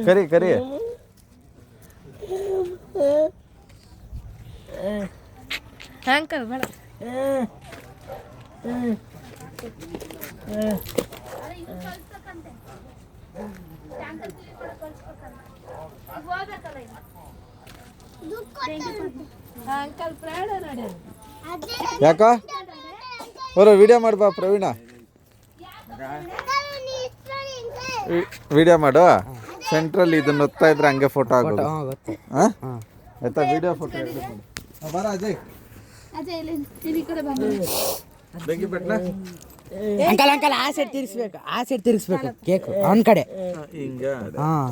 ಕರಿ ಕರಿ uncle ಬೇಡ uncle ಪ್ರಾಣ ನೋಡಿ ಯಾಕ ಬರೋ ವಿಡಿಯೋ ಮಾಡ್ಬಾ ಪ್ರವೀಣ ವಿಡಿಯೋ ಮಾಡು ಸೆಂಟ್ರಲ್ಲಿ ಇದನ್ನ ಓದ್ತಾ ಇದ್ರೆ ಹಂಗೆ ಫೋಟೋ ಆಗೋದು ಹಾಂ ಆಯ್ತಾ ವಿಡಿಯೋ ಫೋಟೋ ಬರ ಅಜಯ್ ಬೆಂಕಿ ಬೆಟ್ಟ ಅಂಕಲ್ ಅಂಕಲ್ ಆ ಸೈಡ್ ತಿರ್ಗಿಸ್ಬೇಕು ಕೇಕು ಅವನ ಕಡೆ ಹಿಂಗೆ ಹಾಂ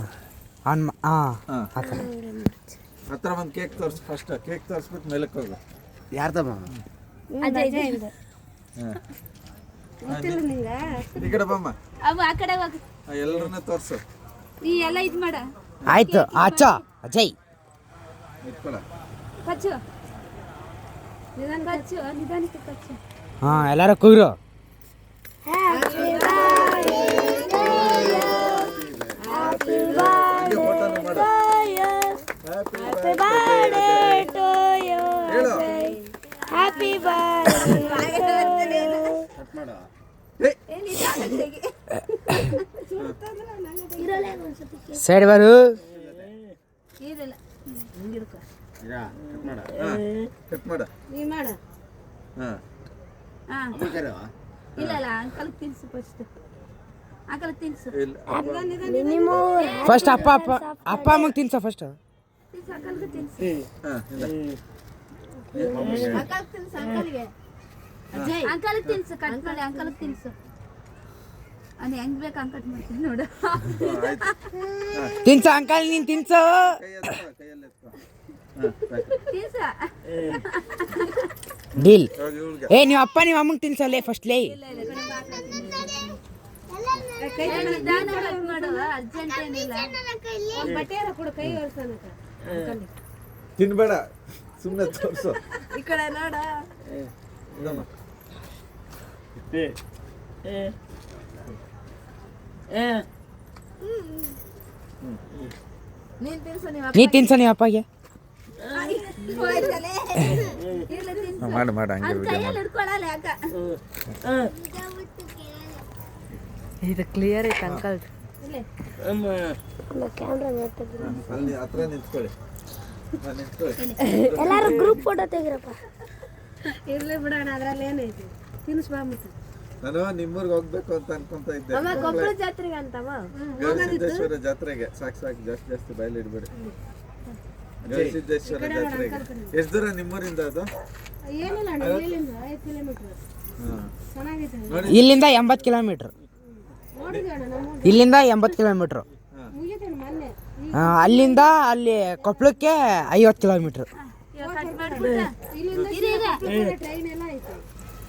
ಹತ್ರ ಒಂದು ಕೇಕ್ ತೋರಿಸ್ ಫಸ್ಟ್ ಕೇಕ್ ತೋರಿಸ್ಬಿಟ್ಟು ಮೇಲಕ್ಕೆ ಹೋಗು ಯಾರ್ದಮ್ಮ ಈ ಕಡೆ ಬಮ್ಮ ಅವು ಆ ಕಡೆ ಹೋಗಿ ಎಲ್ಲರನ್ನ ತೋರಿಸು ಈ ಎಲ್ಲ ಇದು ಮಾಡ ಆಯ್ತು ಅಚ್ಚ ಅಜಯ್ ಇಟ್ಕೊಳ ಕಚ್ಚು ನಿಧಾನಕ್ಕೆ ಕಚ್ಚು ಹಾಂ ಎಲ್ಲಾರು ಕೂಗ್ರು ಫೋಟೋನು ಮಾಡು ಹೇಳು ಹ್ಯಾಪಿ ಬರ್ತ್ಡೇ ಕಟ್ ಮಾಡ ಸೈಡ್ ಬರು ಇರಲ್ಲ ಹಿಂಗಿರ್ಕೊ ಕಟ್ ಮಾಡ ನೀ ಮಾಡ ಹಾಂ ಹಾಂ ಇಲ್ಲ ಅಂಕಲ್ ತಿನ್ಸು ಫಸ್ಟ್ ಅಂಕಲ್ ತಿನ್ಸು ಫಸ್ಟ್ ಅಪ್ಪ ಅಮ್ಮಗೆ ತಿನ್ಸ ಫಸ್ಟ್ ತಿನ್ಸು ಅಂಕಲ್ಗೆ ತಿನ್ಸು ಹಾಂ ಅಂಕಲ್ ತಿನ್ಸು ಅಂಕಲ್ಗೆ ಅಂಕಲ್ ತಿನ್ಸು ಕಟ್ಕೊಳ್ಳಿ ಅಂಕಲ್ ತಿನ್ಸು ಅದು ಹೆಂಗ್ ಬೇಕು ಅಂಕಟ್ ಮಾಡ್ತೀನಿ ನೋಡು ತಿನ್ಸ ಅಂಕಲ್ ನೀನು ತಿನ್ಸು ಕೈಯಲ್ಲಿ ಎತ್ಕೊ ತಿನ್ಸ ಡೀಲ್ ಇವಳಿಗೆ ಏ ನೀವು ಅಪ್ಪ ನೀವು ಅಮ್ಮಂಗೆ ತಿನ್ಸಲ್ಲೇ ಫಸ್ಟ್ ಲೇ ನಿಧಾನ ಕಟ್ ಮಾಡು ಅರ್ಜೆಂಟ್ ಏನಿಲ್ಲ ತಿನ್ಬೇಡ ಸುಮ್ಮನೆ ತೋರಿಸು ಈ ಕಡೆ ನೋಡ ಇದಮ್ಮ ನೀನ್ ತಿನ್ಸು ನೀವು ನೀ ತಿನ್ಸ ನೀವು ಅಪ್ಪಗೆ ಮಾಡು ಮಾಡು ಹಂಗೆ ವಿಡಿಯೋ ಕೈಯಲ್ಲಿ ಹಿಡ್ಕೊಳಲ್ಲ ಯಾಕ ಇದು ಕ್ಲಿಯರ್ ಐತೆ ಅಂಕಲ್ ಅಲ್ಲಿ ಹತ್ರ ನಿಂತ್ಕೊಳ್ಳಿ ಎಲ್ಲಾರು ಗ್ರೂಪ್ ಫೋಟೋ ತೆಗಿರಪ್ಪ ಇರ್ಲಿ ಬಿಡೋಣ ಅದ್ರಲ್ಲಿ ಏನೈತಿ ತಿನ್ಸ್ಬಾಬಿಟ್ಟು ನಾನು ನಿಮ್ಮೂರ್ಗೆ ಹೋಗ್ಬೇಕು ಅಂತ ಅನ್ಕೊಂತ ಇದ್ದೆ ಕೊಪ್ಪಳ ಜಾತ್ರೆಗೆ ಅಂತವ ಗವಿಸಿದ್ದೇಶ್ವರ ಜಾತ್ರೆಗೆ ಸಾಕು ಜಾಸ್ತಿ ಜಾಸ್ತಿ ಬಾಯಲ್ಲಿ ಇಡ್ಬೇಡಿ ಗವಿಸಿದ್ದೇಶ್ವರ ಜಾತ್ರೆಗೆ ಎಷ್ಟು ದೂರ ನಿಮ್ಮೂರಿಂದ ಅದು ಏನಿಲ್ಲ ಅಣ್ಣ ಇಲ್ಲಿಂದ 5 ಕಿಲೋಮೀಟರ್ ಚೆನ್ನಾಗೈತೆ ನೋಡಿ ಇಲ್ಲಿಂದ 80 ಕಿಲೋಮೀಟ್ರ್ ನೋಡಿದ್ವಿ ಅಣ್ಣ ನಮ್ಮ ಇಲ್ಲಿಂದ 80 ಕಿಲೋಮೀಟ್ರು ಮುಗಿತೇನೆ ಮೊನ್ನೆ ಅಲ್ಲಿಂದ ಅಲ್ಲಿ ಕೊಪ್ಪಳಕ್ಕೆ 50 ಕಿಲೋಮೀಟ್ರ್ ಕಟ್ ಮಾಡ್ಬಿಟ್ಟ ಇಲ್ಲಿಂದ ಟ್ರೈನ್ ಎಲ್ಲ ಐತೆ